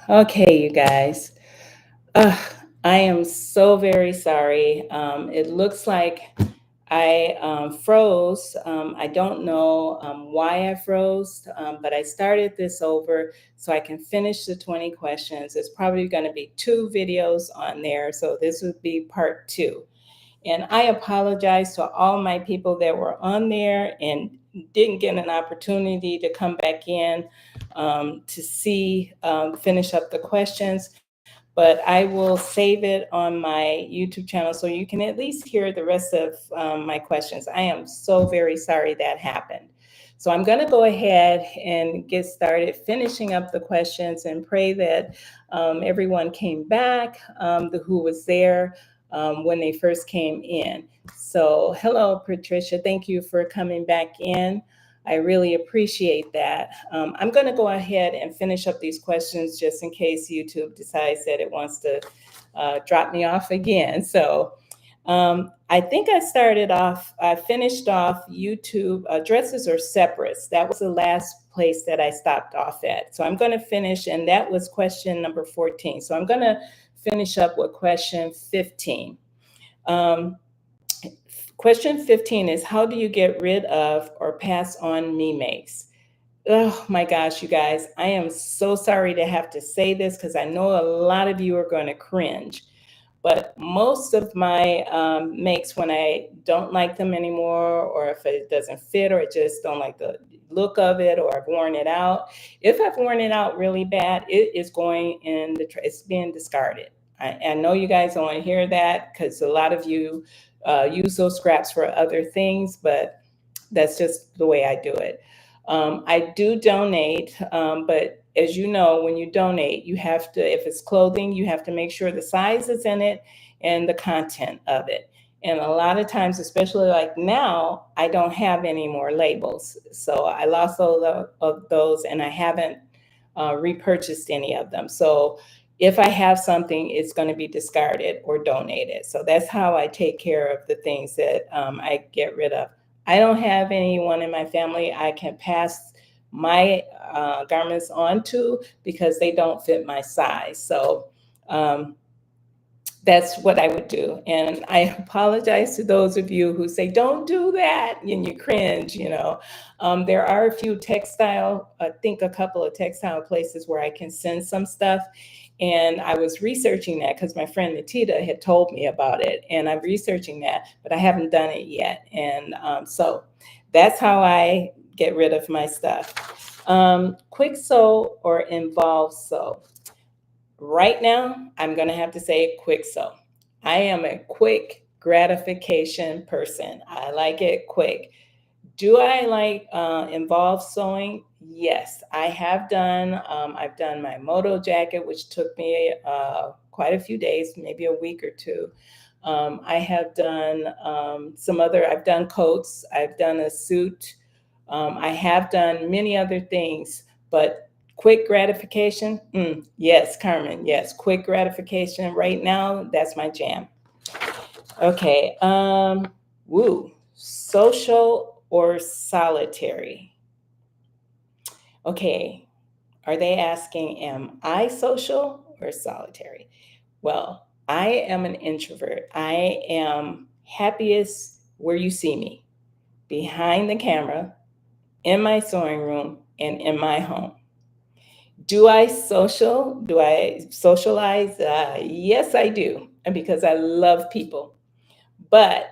Okay, you guys. Ugh, I am so very sorry. It looks like I froze. I don't know why I froze, but I started this over so I can finish the 20 questions. It's probably going to be two videos on there, so this would be part two. And I apologize to all my people that were on there and didn't get an opportunity to come back in to see, finish up the questions. But I will save it on my YouTube channel so you can at least hear the rest of my questions. I am so very sorry that happened. So I'm going to go ahead and get started finishing up the questions and pray that everyone came back who was there when they first came in. So, hello, Patricia. Thank you for coming back in. I really appreciate that. I'm going to go ahead and finish up these questions just in case YouTube decides that it wants to drop me off again. So I think I finished off YouTube dresses or separates. That was the last place that I stopped off at. So I'm going to finish, and that was question number 14. So I'm going to finish up with question 15. Um, Question 15 is, how do you get rid of or pass on Mimays? Oh my gosh, you guys, I am so sorry to have to say this because I know a lot of you are going to cringe. But most of my makes, when I don't like them anymore, or if it doesn't fit, or I just don't like the look of it, or I've worn it out, if I've worn it out really bad, it is going in it's being discarded. I know you guys don't want to hear that because a lot of you use those scraps for other things, but that's just the way I do it. I do donate, but as you know, when you donate, you have to, if it's clothing, you have to make sure the size is in it and the content of it. And a lot of times, especially like now, I don't have any more labels. So I lost all of those and I haven't repurchased any of them. So if I have something, it's going to be discarded or donated. So that's how I take care of the things that I get rid of. I don't have anyone in my family I can pass my garments on to because they don't fit my size. So um, that's what I would do. And I apologize to those of you who say, don't do that, and you cringe, you know. There are a few textile, I think a couple of textile places where I can send some stuff. And I was researching that because my friend Natita had told me about it. And I'm researching that, but I haven't done it yet. And so that's how I get rid of my stuff. Quick sew or involved sew? Right now, I'm going to have to say quick sew. I am a quick gratification person. I like it quick. Do I like involved sewing? Yes, I have done. I've done my moto jacket, which took me quite a few days, maybe a week or two. I have done I've done coats, I've done a suit, I have done many other things, but quick gratification, yes, Carmen, yes, quick gratification right now, that's my jam. Okay, woo, social or solitary? Okay, are they asking, am I social or solitary? Well, I am an introvert. I am happiest where you see me, behind the camera, in my sewing room, and in my home. Do I socialize? Yes, I do, and because I love people. But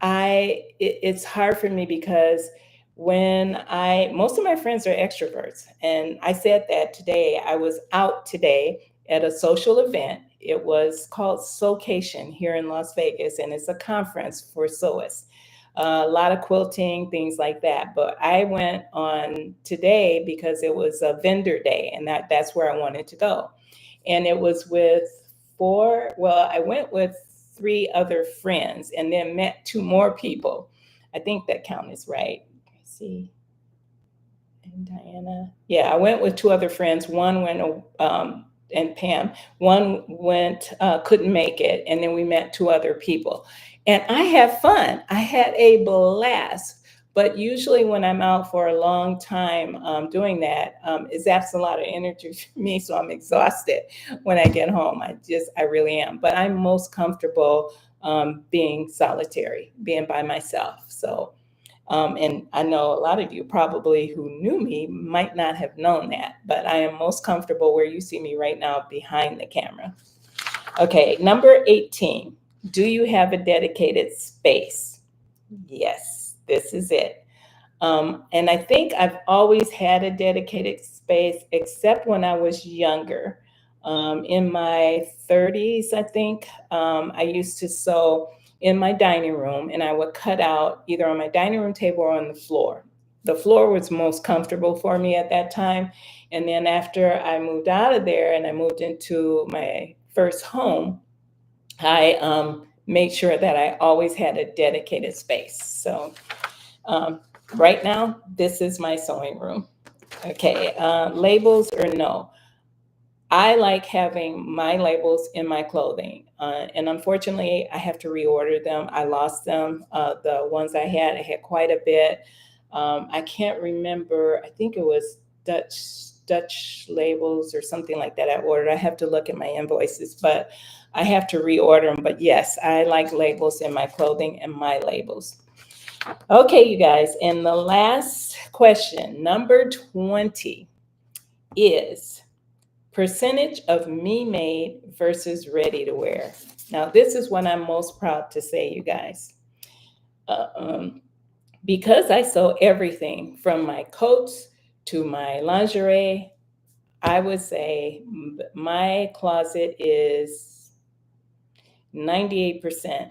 it's hard for me because most of my friends are extroverts, and I said that today. I was out today at a social event. It was called Sewcation here in Las Vegas, and it's a conference for sewists. A lot of quilting, things like that. But I went on today because it was a vendor day, and that's where I wanted to go. And it was with I went with three other friends and then met two more people. I think that count is right. See, and Diana. Yeah, I went with two other friends. One went, and Pam. One went, couldn't make it, and then we met two other people. And I had fun. I had a blast. But usually when I'm out for a long time doing that, it zaps a lot of energy from me. So I'm exhausted when I get home. I really am. But I'm most comfortable being solitary, being by myself. So, and I know a lot of you probably who knew me might not have known that, but I am most comfortable where you see me right now behind the camera. Okay, number 18. Do you have a dedicated space? Yes, this is it. And I think I've always had a dedicated space, except when I was younger. In my 30s, I think, I used to sew in my dining room, and I would cut out either on my dining room table or on the floor. The floor was most comfortable for me at that time. And then after I moved out of there and I moved into my first home, I made sure that I always had a dedicated space. So um, right now, this is my sewing room. Okay, labels or no? I like having my labels in my clothing. And unfortunately, I have to reorder them. I lost them. The ones I had quite a bit. I can't remember, I think it was Dutch labels or something like that I ordered. I have to look at my invoices, but I have to reorder them. But yes, I like labels in my clothing and my labels. Okay, you guys, and the last question, number 20, is percentage of me made versus ready to wear. Now, this is what I'm most proud to say, you guys. Uh, um, because I sew everything from my coats to my lingerie, I would say my closet is 98%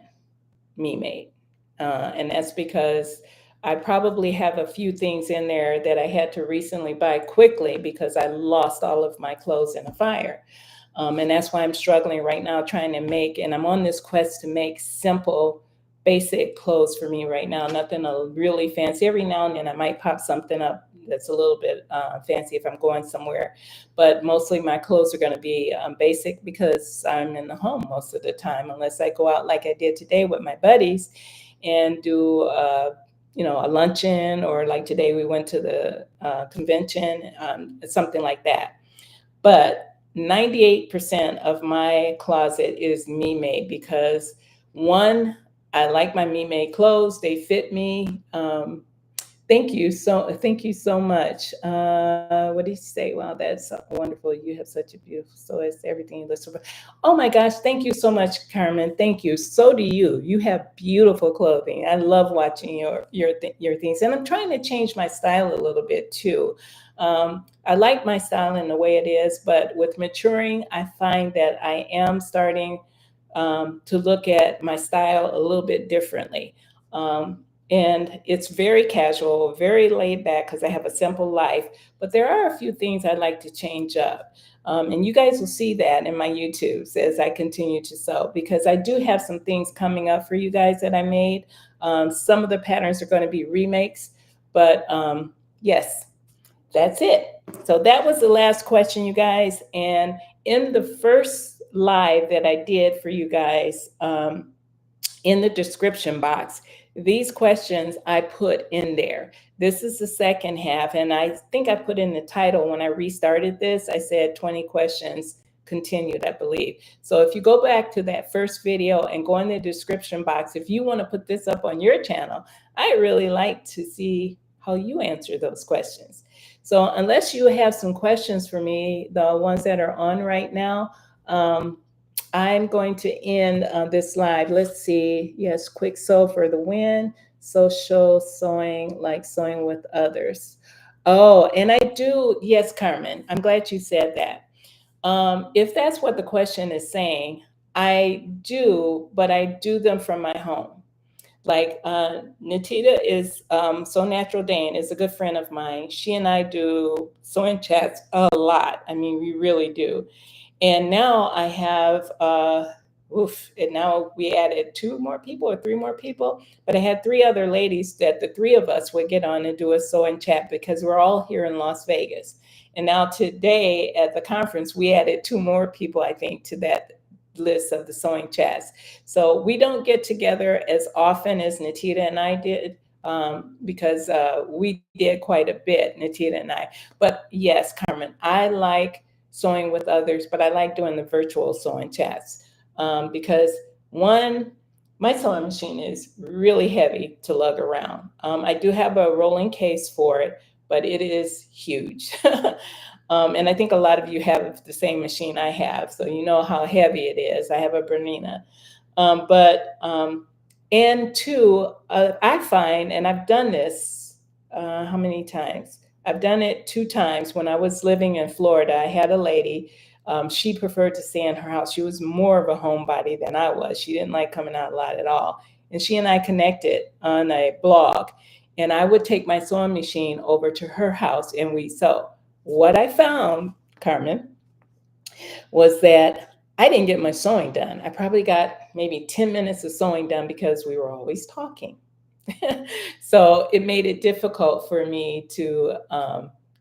me made. And that's because I probably have a few things in there that I had to recently buy quickly because I lost all of my clothes in a fire. And that's why I'm struggling right now trying to make, and I'm on this quest to make simple, basic clothes for me right now. Nothing really fancy. Every now and then I might pop something up that's a little bit fancy if I'm going somewhere. But mostly my clothes are going to be basic because I'm in the home most of the time, unless I go out like I did today with my buddies and do a luncheon, or like today we went to the convention, something like that. But 98% of my closet is me made because one, I like my me made clothes. They fit me. Thank you so much. What did you say? Wow, that's so wonderful. You have such a beautiful, so it's everything you listen for. Oh my gosh, thank you so much, Carmen. Thank you. So do you. You have beautiful clothing. I love watching your things, and I'm trying to change my style a little bit too. I like my style in the way it is, but with maturing, I find that I am starting to look at my style a little bit differently. And it's very casual, very laid back because I have a simple life. But there are a few things I'd like to change up. And you guys will see that in my YouTubes as I continue to sew, because I do have some things coming up for you guys that I made. Some of the patterns are going to be remakes, but yes, that's it. So that was the last question, you guys. And in the first live that I did for you guys, in the description box, these questions I put in there. This is the second half, and I think I put in the title when I restarted this. I said 20 questions continued, I believe. So if you go back to that first video and go in the description box, if you want to put this up on your channel, I really like to see how you answer those questions. So unless you have some questions for me, the ones that are on right now, I'm going to end this live. Let's see. Yes, quick sew for the win. Social sewing, like sewing with others. Oh, and I do. Yes, Carmen, I'm glad you said that. If that's what the question is saying, I do, but I do them from my home. Like Natita is So Natural Dane is a good friend of mine. She and I do sewing chats a lot. I mean, we really do. And now I have, and now we added two more people or three more people, but I had three other ladies that the three of us would get on and do a sew and chat because we're all here in Las Vegas. And now today at the conference, we added two more people, I think, to that list of the sewing chats. So we don't get together as often as Natita and I did, because we did quite a bit, Natita and I. But yes, Carmen, I like sewing with others, but I like doing the virtual sewing chats because one, my sewing machine is really heavy to lug around. I do have a rolling case for it, but it is huge. And I think a lot of you have the same machine I have, so you know how heavy it is. I have a Bernina. But and two, I find, and I've done this how many times? I've done it two times. When I was living in Florida, I had a lady. She preferred to stay in her house. She was more of a homebody than I was. She didn't like coming out a lot at all. And she and I connected on a blog. And I would take my sewing machine over to her house and we sew. What I found, Carmen, was that I didn't get much sewing done. I probably got maybe 10 minutes of sewing done because we were always talking. So it made it difficult for me to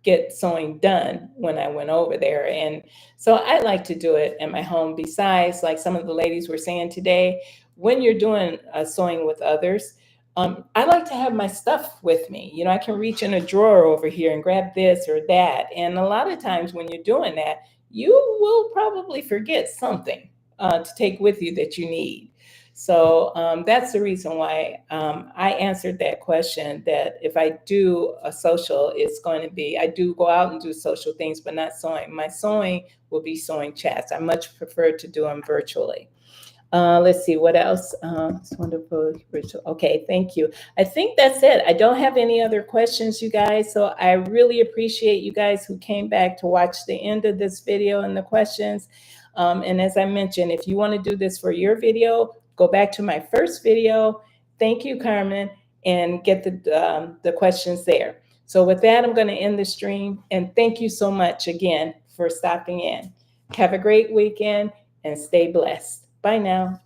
get sewing done when I went over there. And so I like to do it in my home. Besides, like some of the ladies were saying today, when you're doing sewing with others, I like to have my stuff with me. You know, I can reach in a drawer over here and grab this or that. And a lot of times when you're doing that, you will probably forget something to take with you that you need. So that's the reason why I answered that question, that if I do a social, it's going to be, I do go out and do social things, but not sewing. My sewing will be sewing chats. I much prefer to do them virtually. Let's see what else. It's wonderful. Okay, thank you. I think that's it. I don't have any other questions, you guys. So I really appreciate you guys who came back to watch the end of this video and the questions. And as I mentioned, if you want to do this for your video, go back to my first video. Thank you, Carmen, and get the questions there. So with that, I'm going to end the stream. And thank you so much again for stopping in. Have a great weekend and stay blessed. Bye now.